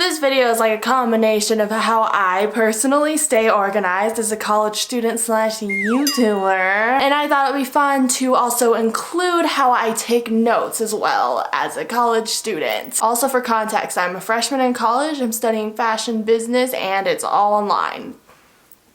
this video is like a combination of how I personally stay organized as a college student slash YouTuber, and I thought it would be fun to also include how I take notes as well as a college student. Also, for context, I'm a freshman in college, I'm studying fashion business, and it's all online.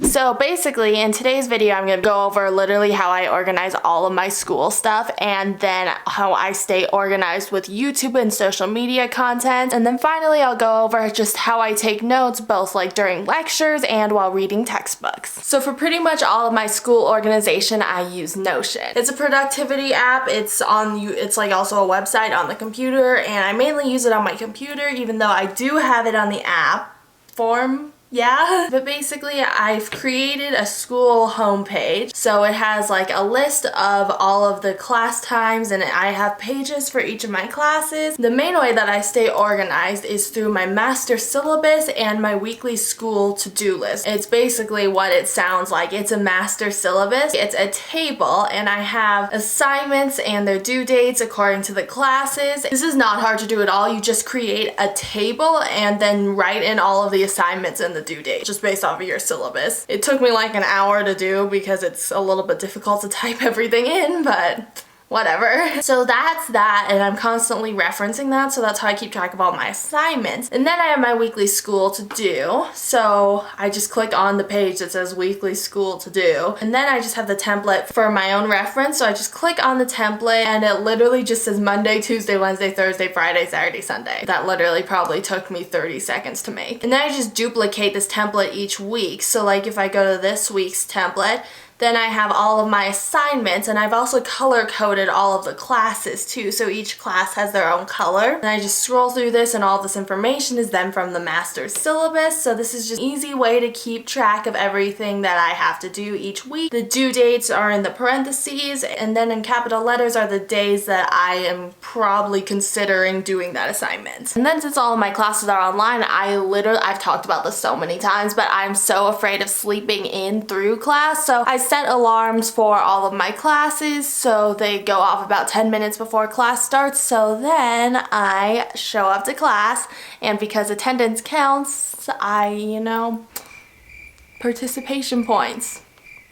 So basically, in today's video, I'm going to go over literally how I organize all of my school stuff, and then how I stay organized with YouTube and social media content, and then finally I'll go over just how I take notes both like during lectures and while reading textbooks. So for pretty much all of my school organization, I use Notion. It's a productivity app. It's like also a website on the computer, and I mainly use it on my computer, even though I do have it on the app form. Yeah, but basically I've created a school homepage, so it has like a list of all of the class times, and I have pages for each of my classes. The main way that I stay organized is through my master syllabus and my weekly school to-do list. It's basically what it sounds like. It's a master syllabus. It's a table, and I have assignments and their due dates according to the classes. This is not hard to do at all. You just create a table and then write in all of the assignments and the due date just based off of your syllabus. It took me like an hour to do because it's a little bit difficult to type everything in, but whatever. So that's that, and I'm constantly referencing that, so that's how I keep track of all my assignments. And then I have my weekly school to do, so I just click on the page that says weekly school to do, and then I just have the template for my own reference, so I just click on the template, and it literally just says Monday, Tuesday, Wednesday, Thursday, Friday, Saturday, Sunday. That literally probably took me 30 seconds to make. And then I just duplicate this template each week, so like if I go to this week's template, then I have all of my assignments, and I've also color-coded all of the classes too, so each class has their own color. And I just scroll through this, and all this information is then from the master's syllabus, so this is just an easy way to keep track of everything that I have to do each week. The due dates are in the parentheses, and then in capital letters are the days that I am probably considering doing that assignment. And then since all of my classes are online, I've talked about this so many times, but I'm so afraid of sleeping in through class, so I set alarms for all of my classes so they go off about 10 minutes before class starts, so then I show up to class, and because attendance counts, participation points,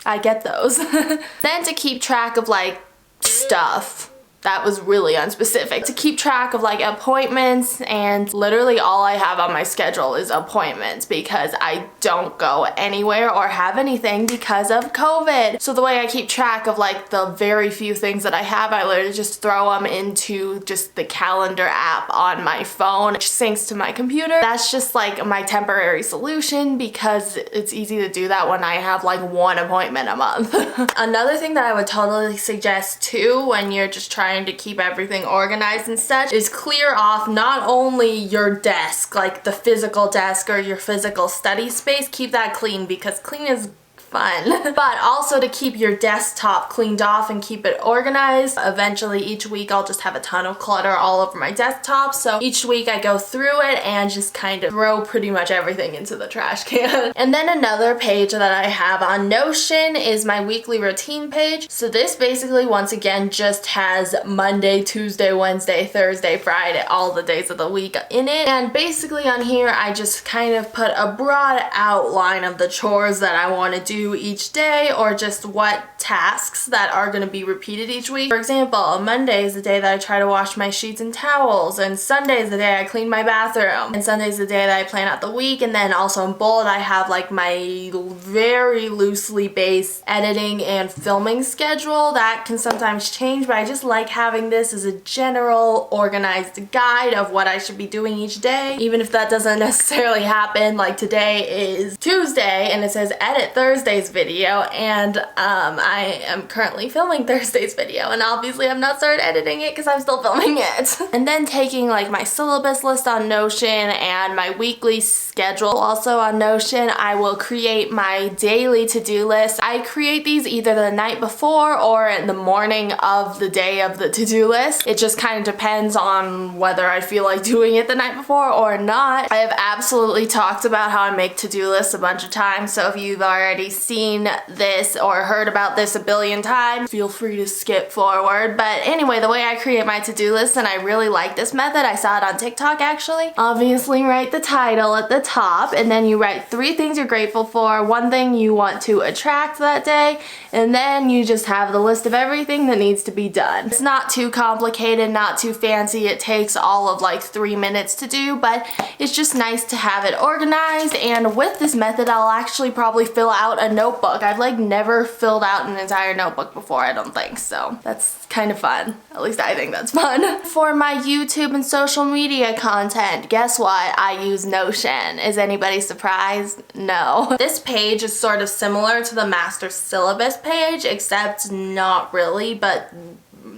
I get those. Then to keep track of like stuff, that was really unspecific. To keep track of like appointments, and literally all I have on my schedule is appointments because I don't go anywhere or have anything because of COVID. So the way I keep track of like the very few things that I have, I literally just throw them into just the calendar app on my phone, which syncs to my computer. That's just like my temporary solution because it's easy to do that when I have like one appointment a month. Another thing that I would totally suggest too when you're just trying to keep everything organized and such is clear off not only your desk, like the physical desk or your physical study space, keep that clean because clean is fun, but also to keep your desktop cleaned off and keep it organized. Eventually each week I'll just have a ton of clutter all over my desktop, so each week I go through it and just kind of throw pretty much everything into the trash can. And then another page that I have on Notion is my weekly routine page. So this basically once again just has Monday, Tuesday, Wednesday, Thursday, Friday, all the days of the week in it. And basically on here I just kind of put a broad outline of the chores that I want to do each day, or just what tasks that are going to be repeated each week. For example, Monday is the day that I try to wash my sheets and towels, and Sunday is the day I clean my bathroom, and Sunday is the day that I plan out the week. And then also in bold I have like my very loosely based editing and filming schedule that can sometimes change, but I just like having this as a general organized guide of what I should be doing each day, even if that doesn't necessarily happen. Like today is Tuesday and it says edit Thursday's video, and I am currently filming Thursday's video, and obviously I've not started editing it because I'm still filming it. And then taking like my syllabus list on Notion and my weekly schedule also on Notion, I will create my daily to-do list. I create these either the night before or in the morning of the day of the to-do list. It just kind of depends on whether I feel like doing it the night before or not. I have absolutely talked about how I make to-do lists a bunch of times, so if you've already seen this or heard about this this a billion times, feel free to skip forward. But anyway, the way I create my to-do list, and I really like this method, I saw it on TikTok actually. Obviously write the title at the top, and then you write 3 things you're grateful for, 1 thing you want to attract that day, and then you just have the list of everything that needs to be done. It's not too complicated, not too fancy. It takes all of like 3 minutes to do, but it's just nice to have it organized. And with this method, I'll actually probably fill out a notebook. I've like never filled out an entire notebook before, I don't think, so that's kind of fun. At least I think that's fun. For my YouTube and social media content, guess what? I use Notion. Is anybody surprised? No. This page is sort of similar to the master syllabus page, except not really, but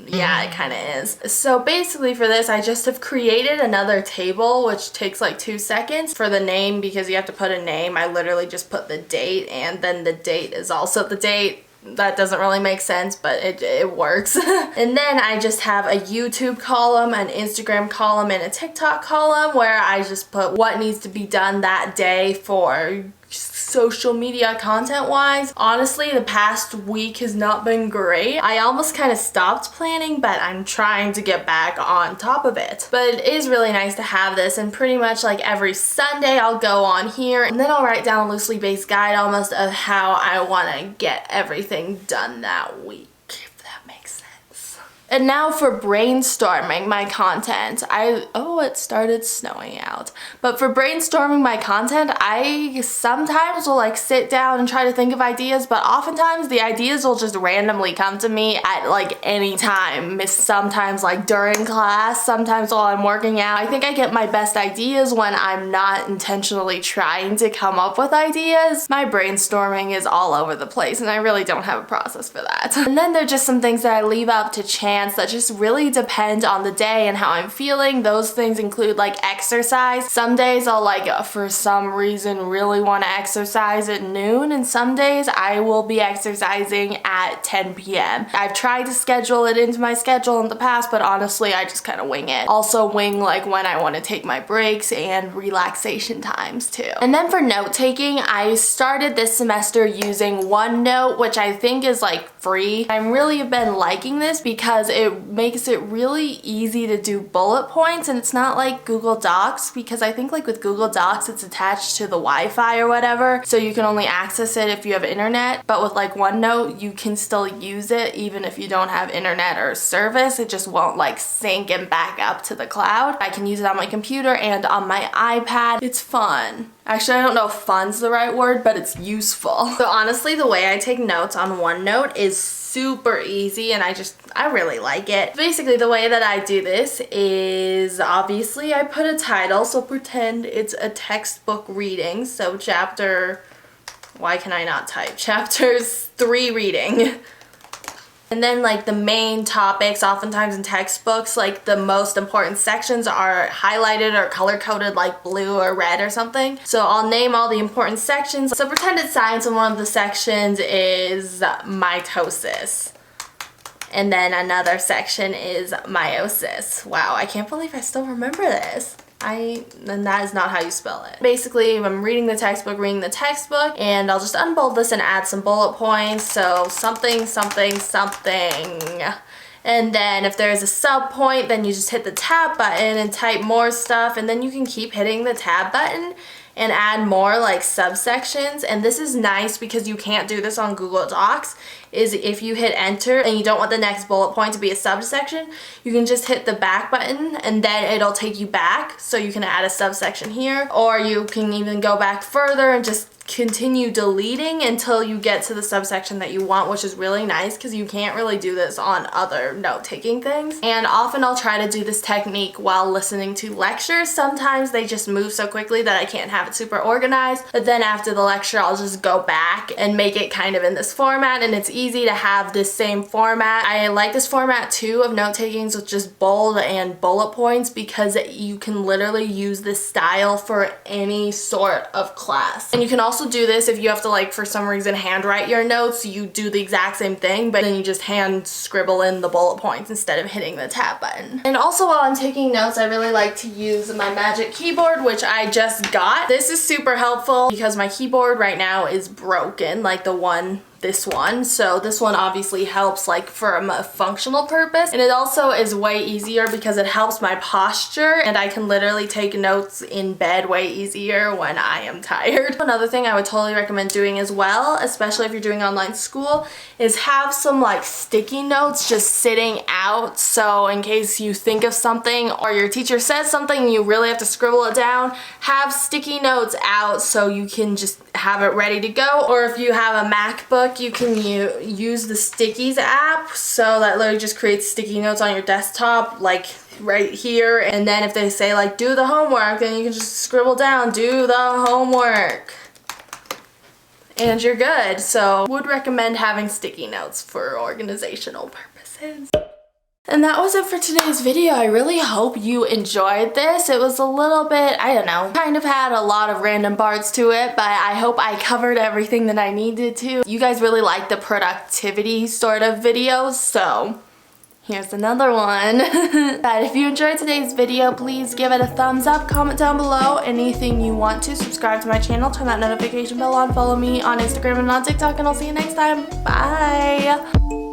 yeah, it kind of is. So basically for this, I just have created another table, which takes like 2 seconds. For the name, because you have to put a name, I literally just put the date, and then the date is also the date. That doesn't really make sense, but it works. And then I just have a YouTube column, an Instagram column, and a TikTok column where I just put what needs to be done that day for social media content wise. Honestly, the past week has not been great. I almost kind of stopped planning, but I'm trying to get back on top of it. But it is really nice to have this, and pretty much like every Sunday I'll go on here and then I'll write down a loosely based guide almost of how I want to get everything done that week, if that makes sense. And now for brainstorming my content. It started snowing out. But for brainstorming my content, I sometimes will like sit down and try to think of ideas, but oftentimes the ideas will just randomly come to me at like any time. Sometimes like during class, sometimes while I'm working out. I think I get my best ideas when I'm not intentionally trying to come up with ideas. My brainstorming is all over the place, and I really don't have a process for that. And then there are just some things that I leave up to chance that just really depend on the day and how I'm feeling. Those things include like exercise. Some days I'll like for some reason really want to exercise at noon, and some days I will be exercising at 10 p.m. I've tried to schedule it into my schedule in the past, but honestly I just kind of wing it. Also wing like when I want to take my breaks and relaxation times too. And then for note taking, I started this semester using OneNote, which I think is like free. I really have been liking this because it makes it really easy to do bullet points, and it's not like Google Docs, because I think like with Google Docs it's attached to the Wi-Fi or whatever, so you can only access it if you have internet. But with like OneNote, you can still use it even if you don't have internet or service. It just won't like sync and back up to the cloud. I can use it on my computer and on my iPad. It's fun. Actually, I don't know if fun's the right word, but it's useful. So honestly, the way I take notes on OneNote is super easy, and I really like it. Basically, the way that I do this is obviously I put a title, so pretend it's a textbook reading. So why can I not type? Chapters 3 reading. And then like the main topics, oftentimes in textbooks, like the most important sections are highlighted or color-coded like blue or red or something. So I'll name all the important sections. So pretend it's science, and one of the sections is mitosis. And then another section is meiosis. Wow, I can't believe I still remember this. And that is not how you spell it. Basically, I'm reading the textbook, and I'll just unbold this and add some bullet points. So something, something, something. And then if there's a sub point, then you just hit the tab button and type more stuff, and then you can keep hitting the tab button and add more like subsections. And this is nice because you can't do this on Google Docs. Is if you hit enter and you don't want the next bullet point to be a subsection, you can just hit the back button and then it'll take you back, so you can add a subsection here, or you can even go back further and just continue deleting until you get to the subsection that you want, which is really nice because you can't really do this on other note-taking things. And often I'll try to do this technique while listening to lectures. Sometimes they just move so quickly that I can't have it super organized, but then after the lecture I'll just go back and make it kind of in this format, and it's easy to have this same format. I like this format too of note-takings with just bold and bullet points, because you can literally use this style for any sort of class. And you can also do this if you have to, like, for some reason handwrite your notes. You do the exact same thing, but then you just hand scribble in the bullet points instead of hitting the tab button. And also while I'm taking notes, I really like to use my Magic Keyboard, which I just got. This is super helpful because my keyboard right now is broken, like the one this one. So this one obviously helps like from a functional purpose, and it also is way easier because it helps my posture, and I can literally take notes in bed way easier when I am tired. Another thing I would totally recommend doing as well, especially if you're doing online school, is have some like sticky notes just sitting out, so in case you think of something or your teacher says something and you really have to scribble it down, have sticky notes out so you can just have it ready to go. Or if you have a MacBook, you can use the Stickies app, so that literally just creates sticky notes on your desktop like right here, and then if they say like do the homework, then you can just scribble down do the homework and you're good. So would recommend having sticky notes for organizational purposes. And that was it for today's video. I really hope you enjoyed this. It was a little bit, I don't know, kind of had a lot of random parts to it, but I hope I covered everything that I needed to. You guys really like the productivity sort of videos, so here's another one. But if you enjoyed today's video, please give it a thumbs up, comment down below anything you want to, subscribe to my channel, turn that notification bell on, follow me on Instagram and on TikTok, and I'll see you next time. Bye!